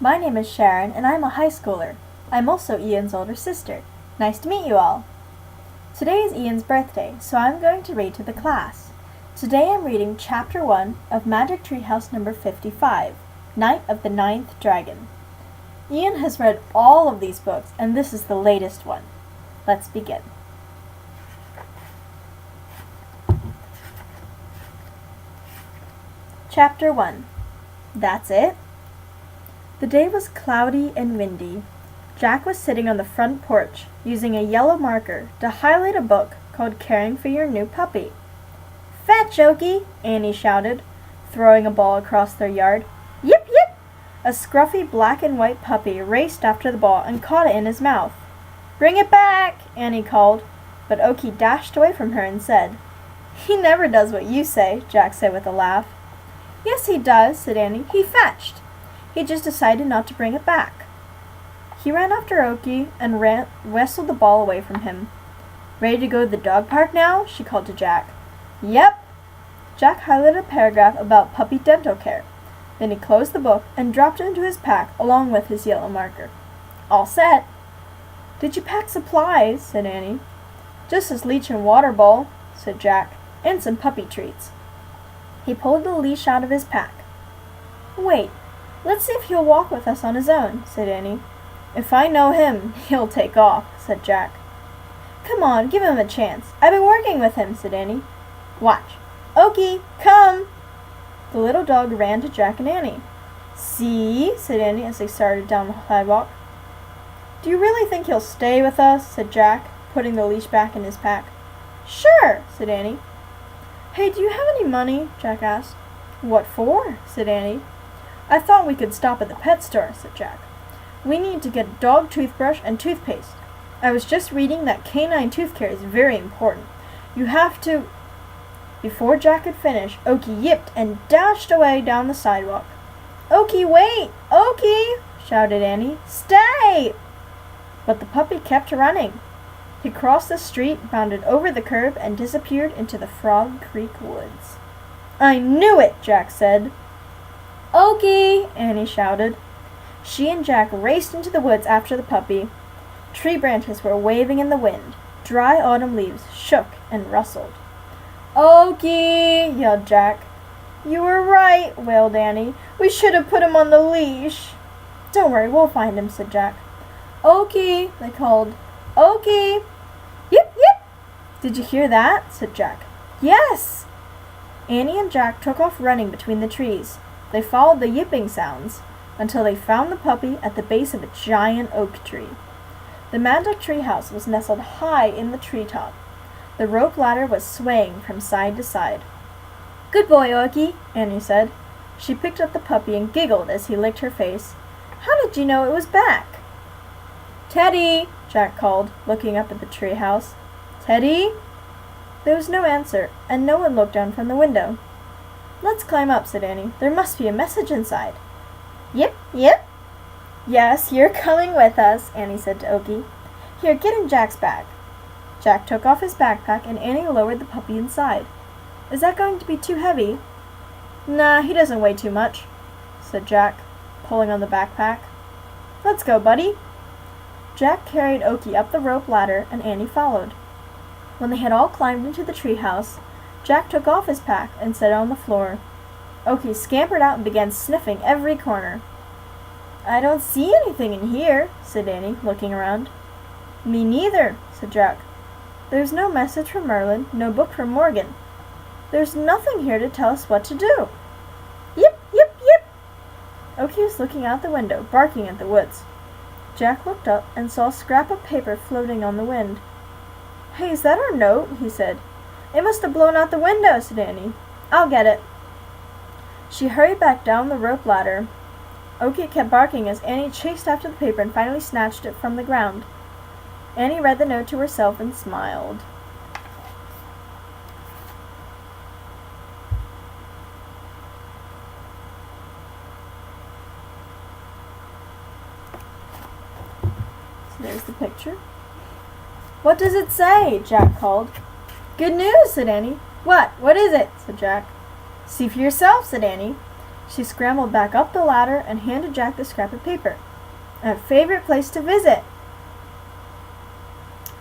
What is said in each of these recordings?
My name is Sharon, and I'm a high schooler. I'm also Ian's older sister. Nice to meet you all. Today is Ian's birthday, so I'm going to read to the class. Today I'm reading Chapter 1 of Magic Tree House number 55, Night of the Ninth Dragon. Ian has read all of these books, and this is the latest one. Let's begin. Chapter 1. That's it? The day was cloudy and windy. Jack was sitting on the front porch, using a yellow marker to highlight a book called Caring for Your New Puppy. "Fetch, Okie!" Annie shouted, throwing a ball across their yard. "Yip, yip!" A scruffy black and white puppy raced after the ball and caught it in his mouth. "Bring it back!" Annie called, but Okie dashed away from her and said, "He never does what you say," Jack said with a laugh. "Yes, he does," said Annie. "He fetched. He just decided not to bring it back." He ran after Okie and wrestled the ball away from him. "Ready to go to the dog park now?" she called to Jack. "Yep." Jack highlighted a paragraph about puppy dental care. Then he closed the book and dropped it into his pack along with his yellow marker. "All set." "Did you pack supplies?" said Annie. "Just this leash and water bowl," said Jack, "and some puppy treats." He pulled the leash out of his pack. "Wait, let's see if he'll walk with us on his own," said Annie. "If I know him, he'll take off," said Jack. "Come on, give him a chance. I've been working with him," said Annie. "Watch. Okie, come!" The little dog ran to Jack and Annie. "See?" said Annie as they started down the sidewalk. "Do you really think he'll stay with us?" said Jack, putting the leash back in his pack. "Sure," said Annie. "Hey, do you have any money?" Jack asked. "What for?" said Annie. "I thought we could stop at the pet store," said Jack. "We need to get a dog toothbrush and toothpaste. I was just reading that canine tooth care is very important. You have to—" Before Jack could finish, Okie yipped and dashed away down the sidewalk. "Okie, wait! Okie!" shouted Annie. "Stay!" But the puppy kept running. He crossed the street, bounded over the curb, and disappeared into the Frog Creek woods. "I knew it!" Jack said. "Okie!" Annie shouted. She and Jack raced into the woods after the puppy. Tree branches were waving in the wind. Dry autumn leaves shook and rustled. "Okie!" yelled Jack. "You were right," wailed Annie. "We should have put him on the leash." "Don't worry, we'll find him," said Jack. "Okie!" they called. "Okie!" "Yip, yip!" "Did you hear that?" said Jack. "Yes!" Annie and Jack took off running between the trees. They followed the yipping sounds until they found the puppy at the base of a giant oak tree. The magic tree house was nestled high in the treetop. The rope ladder was swaying from side to side. "Good boy, Okie," Annie said. She picked up the puppy and giggled as he licked her face. "How did you know it was back?" "Teddy!" Jack called, looking up at the tree house. "Teddy?" There was no answer, and no one looked down from the window. "Let's climb up," said Annie. "There must be a message inside." "Yip, yip!" "Yes, you're coming with us," Annie said to Okie. "Here, get in Jack's bag." Jack took off his backpack, and Annie lowered the puppy inside. "Is that going to be too heavy?" "Nah, he doesn't weigh too much," said Jack, pulling on the backpack. "Let's go, buddy." Jack carried Okie up the rope ladder, and Annie followed. When they had all climbed into the treehouse, Jack took off his pack and set it on the floor. Okie scampered out and began sniffing every corner. "I don't see anything in here," said Annie, looking around. "Me neither," said Jack. "There's no message from Merlin, no book from Morgan. There's nothing here to tell us what to do." "Yip, yip, yip!" Okie was looking out the window, barking at the woods. Jack looked up and saw a scrap of paper floating on the wind. "Hey, is that our note?" he said. "It must have blown out the window," said Annie. "I'll get it." She hurried back down the rope ladder. Okie kept barking as Annie chased after the paper and finally snatched it from the ground. Annie read the note to herself and smiled. So there's the picture. "What does it say?" Jack called. "Good news," said Annie. What is it?" said Jack. "See for yourself," said Annie. She scrambled back up the ladder and handed Jack the scrap of paper. "A favorite place to visit."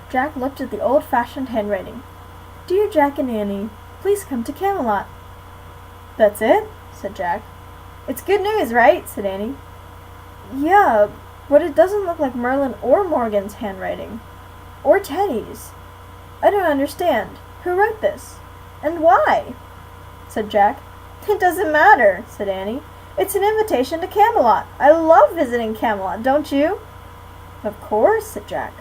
Jack looked at the old-fashioned handwriting. "Dear Jack and Annie, please come to Camelot." "That's it?" said Jack. "It's good news, right?" said Annie. "Yeah, but it doesn't look like Merlin or Morgan's handwriting. Or Teddy's. I don't understand. Who wrote this? And why?" said Jack. "It doesn't matter," said Annie. "It's an invitation to Camelot. I love visiting Camelot, don't you?" "Of course," said Jack.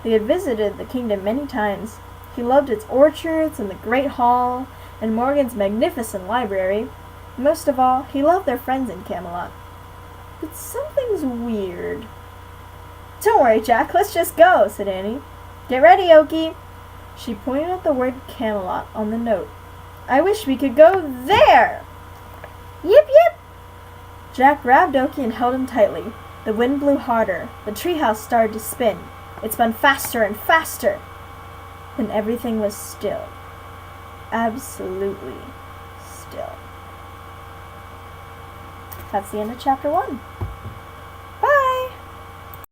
They had visited the kingdom many times. He loved its orchards and the great hall, and Morgan's magnificent library. Most of all, he loved their friends in Camelot. "But something's weird." "Don't worry, Jack, let's just go," said Annie. "Get ready, Okie." She pointed at the word Camelot on the note. "I wish we could go there!" "Yip, yip!" Jack grabbed Okie and held him tightly. The wind blew harder. The treehouse started to spin. It spun faster and faster. Then everything was still. Absolutely still. That's the end of chapter 1.